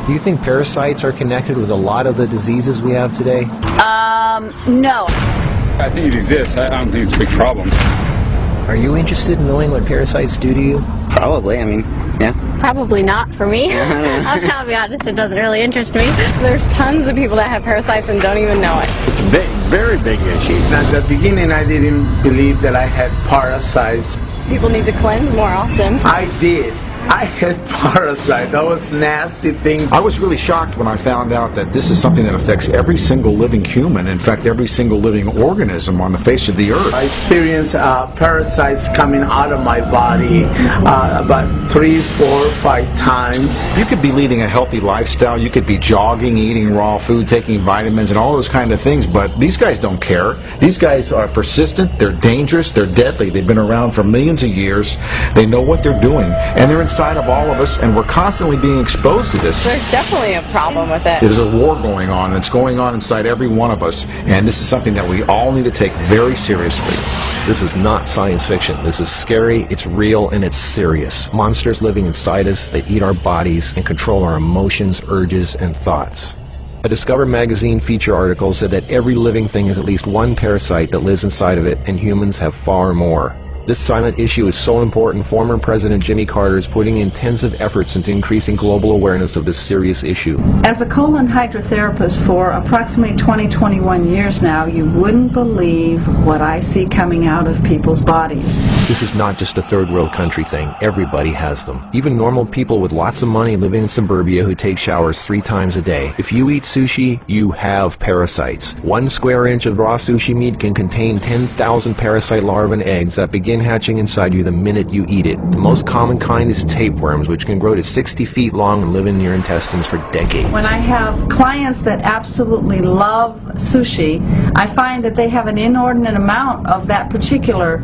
Do you think parasites are connected with a lot of the diseases we have today? No. I think it exists. I don't think it's a big problem. Are you interested in knowing what parasites do to you? Probably, I mean, yeah. Probably not for me. I'll be honest, it doesn't really interest me. There's tons of people that have parasites and don't even know it. It's a big, very big issue. At the beginning, I didn't believe that I had parasites. People need to cleanse more often. I did. I had parasites. That was nasty thing. I was really shocked when I found out that this is something that affects every single living human, in fact every single living organism on the face of the earth. I experienced parasites coming out of my body about 3, 4, 5 times. You could be leading a healthy lifestyle, you could be jogging, eating raw food, taking vitamins and all those kind of things, but these guys don't care. These guys are persistent, they're dangerous, they're deadly. They've been around for millions of years. They know what they're doing, and they're inside of all of us, and we're constantly being exposed to this. There's definitely a problem with it. There's a war going on, and it's going on inside every one of us, and this is something that we all need to take very seriously. This is not science fiction. This is scary, it's real, and it's serious. Monsters living inside us that eat our bodies and control our emotions, urges, and thoughts. A Discover magazine feature article said that every living thing has at least one parasite that lives inside of it, and humans have far more. This silent issue is so important, former President Jimmy Carter is putting intensive efforts into increasing global awareness of this serious issue. As a colon hydrotherapist for approximately 21 years now, you wouldn't believe what I see coming out of people's bodies. This is not just a third world country thing. Everybody has them. Even normal people with lots of money living in suburbia who take showers 3 times a day. If you eat sushi, you have parasites. 1 square inch of raw sushi meat can contain 10,000 parasite larvae and eggs that begin hatching inside you the minute you eat it. The most common kind is tapeworms, which can grow to 60 feet long and live in your intestines for decades. When I have clients that absolutely love sushi, I find that they have an inordinate amount of that particular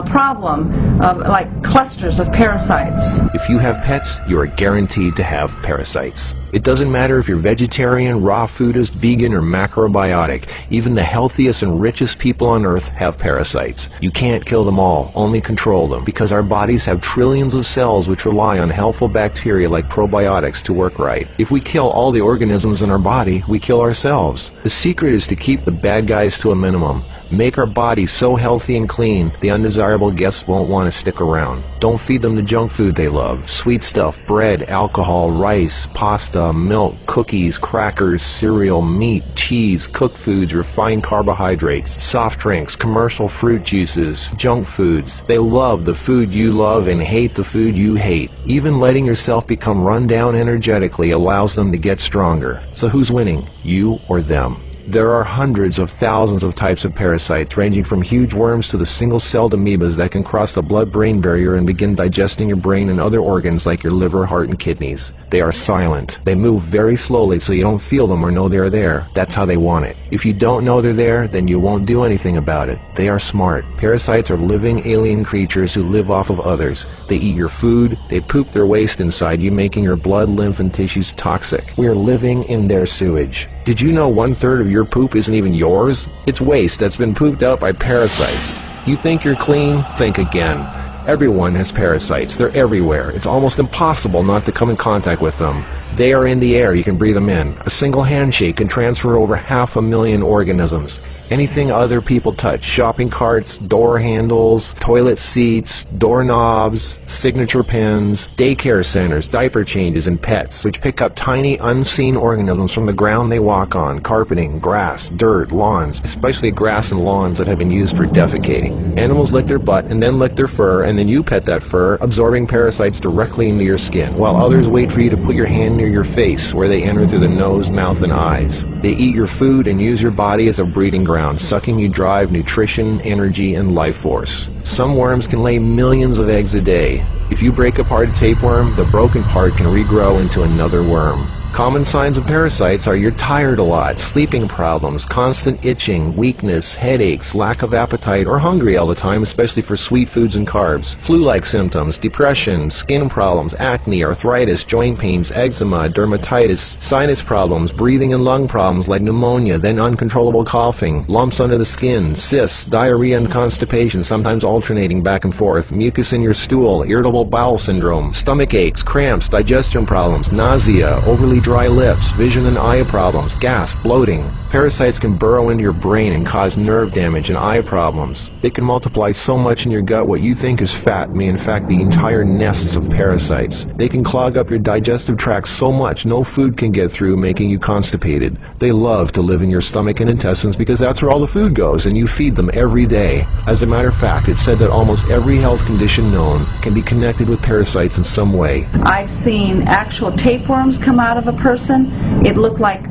problem of like clusters of parasites. If you have pets, you are guaranteed to have parasites. It doesn't matter if you're vegetarian, raw foodist, vegan, or macrobiotic. Even the healthiest and richest people on earth have parasites. You can't kill them all, only control them, because our bodies have trillions of cells which rely on helpful bacteria like probiotics to work right. If we kill all the organisms in our body, we kill ourselves. The secret is to keep the bad guys to a minimum. Make our bodies so healthy and clean, the undesirable guests won't want to stick around. Don't feed them the junk food they love. Sweet stuff, bread, alcohol, rice, pasta, milk, cookies, crackers, cereal, meat, cheese, cooked foods, refined carbohydrates, soft drinks, commercial fruit juices, junk foods. They love the food you love and hate the food you hate. Even letting yourself become run down energetically allows them to get stronger. So who's winning, you or them? There are hundreds of thousands of types of parasites, ranging from huge worms to the single-celled amoebas that can cross the blood-brain barrier and begin digesting your brain and other organs like your liver, heart, and kidneys. They are silent. They move very slowly so you don't feel them or know they're there. That's how they want it. If you don't know they're there, then you won't do anything about it. They are smart. Parasites are living alien creatures who live off of others. They eat your food, they poop their waste inside you, making your blood, lymph, and tissues toxic. We are living in their sewage. Did you know 1/3 of your poop isn't even yours? It's waste that's been pooped out by parasites. You think you're clean? Think again. Everyone has parasites. They're everywhere. It's almost impossible not to come in contact with them. They are in the air. You can breathe them in. A single handshake can transfer over 500,000 organisms. Anything other people touch, shopping carts, door handles, toilet seats, doorknobs, signature pins, daycare centers, diaper changes, and pets, which pick up tiny unseen organisms from the ground they walk on, carpeting, grass, dirt, lawns, especially grass and lawns that have been used for defecating. Animals lick their butt and then lick their fur, and then you pet that fur, absorbing parasites directly into your skin, while others wait for you to put your hand near your face, where they enter through the nose, mouth, and eyes. They eat your food and use your body as a breeding ground, sucking you dry of nutrition, energy, and life force. Some worms can lay millions of eggs a day. If you break apart a tapeworm, the broken part can regrow into another worm. Common signs of parasites are you're tired a lot, sleeping problems, constant itching, weakness, headaches, lack of appetite, or hungry all the time, especially for sweet foods and carbs, flu-like symptoms, depression, skin problems, acne, arthritis, joint pains, eczema, dermatitis, sinus problems, breathing and lung problems like pneumonia, then uncontrollable coughing, lumps under the skin, cysts, diarrhea and constipation, sometimes alternating back and forth, mucus in your stool, irritable bowel syndrome, stomach aches, cramps, digestion problems, nausea, overly dry lips, vision and eye problems, gas, bloating. Parasites can burrow into your brain and cause nerve damage and eye problems. They can multiply so much in your gut what you think is fat may in fact be entire nests of parasites. They can clog up your digestive tract so much no food can get through, making you constipated. They love to live in your stomach and intestines because that's where all the food goes, and you feed them every day. As a matter of fact, it's said that almost every health condition known can be connected with parasites in some way. I've seen actual tapeworms come out of a person. It looked like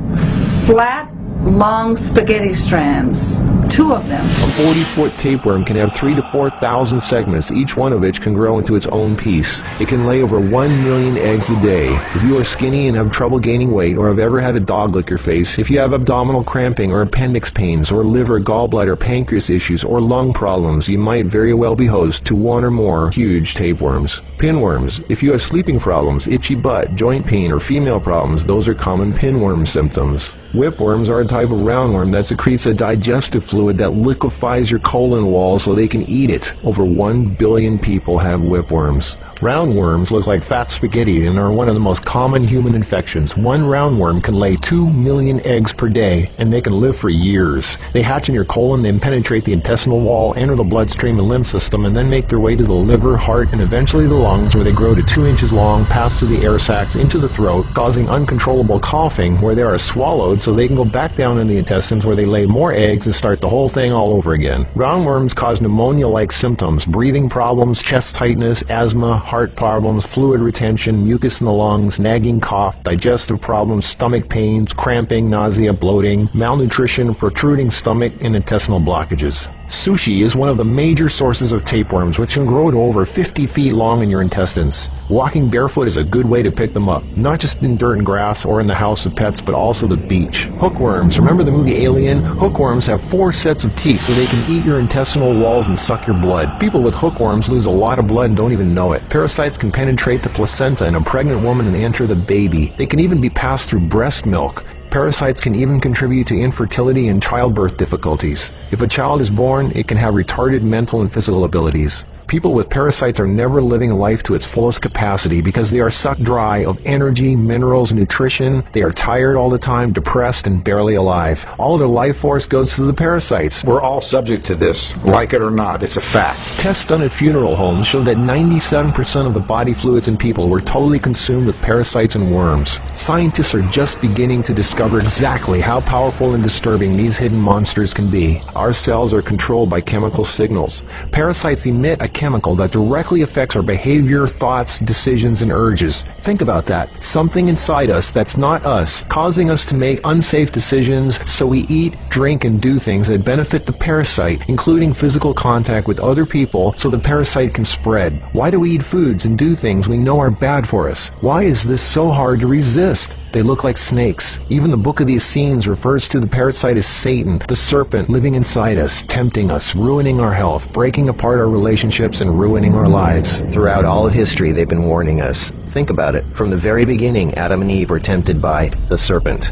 flat, long spaghetti strands. 2 of them. A 40-foot tapeworm can have 3,000 to 4,000 segments, each one of which can grow into its own piece. It can lay over 1 million eggs a day. If you are skinny and have trouble gaining weight, or have ever had a dog lick your face, if you have abdominal cramping or appendix pains, or liver, gallbladder, pancreas issues, or lung problems, you might very well be host to 1 or more huge tapeworms. Pinworms. If you have sleeping problems, itchy butt, joint pain, or female problems, those are common pinworm symptoms. Whipworms are a type of roundworm that secretes a digestive fluid that liquefies your colon wall so they can eat it. Over 1 billion people have whipworms. Roundworms look like fat spaghetti and are one of the most common human infections. One roundworm can lay 2 million eggs per day, and they can live for years. They hatch in your colon, then penetrate the intestinal wall, enter the bloodstream and lymph system, and then make their way to the liver, heart, and eventually the lungs, where they grow to 2 inches long, pass through the air sacs into the throat, causing uncontrollable coughing, where they are swallowed so they can go back down in the intestines, where they lay more eggs and start the whole thing all over again. Roundworms cause pneumonia-like symptoms, breathing problems, chest tightness, asthma, heart problems, fluid retention, mucus in the lungs, nagging cough, digestive problems, stomach pains, cramping, nausea, bloating, malnutrition, protruding stomach, and intestinal blockages. Sushi is one of the major sources of tapeworms, which can grow to over 50 feet long in your intestines. Walking barefoot is a good way to pick them up, not just in dirt and grass or in the house of pets, but also the beach. Hookworms. Remember the movie Alien? Hookworms have 4 sets of teeth so they can eat your intestinal walls and suck your blood. People with hookworms lose a lot of blood and don't even know it. Parasites can penetrate the placenta in a pregnant woman and enter the baby. They can even be passed through breast milk. Parasites can even contribute to infertility and childbirth difficulties. If a child is born, it can have retarded mental and physical abilities. People with parasites are never living life to its fullest capacity because they are sucked dry of energy, minerals, nutrition. They are tired all the time, depressed, and barely alive. All their life force goes to the parasites. We're all subject to this, like it or not. It's a fact. Tests done at funeral homes show that 97% of the body fluids in people were totally consumed with parasites and worms. Scientists are just beginning to discover exactly how powerful and disturbing these hidden monsters can be. Our cells are controlled by chemical signals. Parasites emit a chemical that directly affects our behavior, thoughts, decisions, and urges. Think about that. Something inside us that's not us, causing us to make unsafe decisions, so we eat, drink, and do things that benefit the parasite, including physical contact with other people so the parasite can spread. Why do we eat foods and do things we know are bad for us? Why is this so hard to resist? They look like snakes. Even the Book of the Essenes refers to the parasite as Satan, the serpent living inside us, tempting us, ruining our health, breaking apart our relationships, and ruining our lives. Throughout all of history, they've been warning us. Think about it. From the very beginning, Adam and Eve were tempted by the serpent.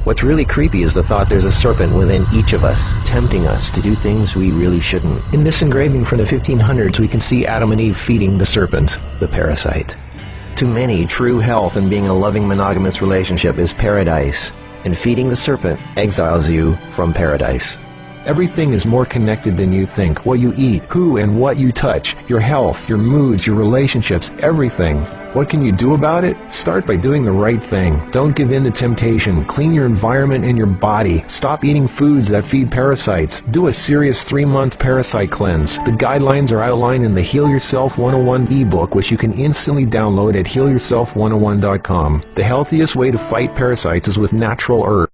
What's really creepy is the thought there's a serpent within each of us, tempting us to do things we really shouldn't. In this engraving from the 1500s, we can see Adam and Eve feeding the serpent, the parasite. To many, true health and being in a loving monogamous relationship is paradise, and feeding the serpent exiles you from paradise. Everything is more connected than you think. What you eat, who and what you touch, your health, your moods, your relationships, everything. What can you do about it? Start by doing the right thing. Don't give in to temptation. Clean your environment and your body. Stop eating foods that feed parasites. Do a serious 3-month parasite cleanse. The guidelines are outlined in the Heal Yourself 101 ebook, which you can instantly download at healyourself101.com. The healthiest way to fight parasites is with natural herbs.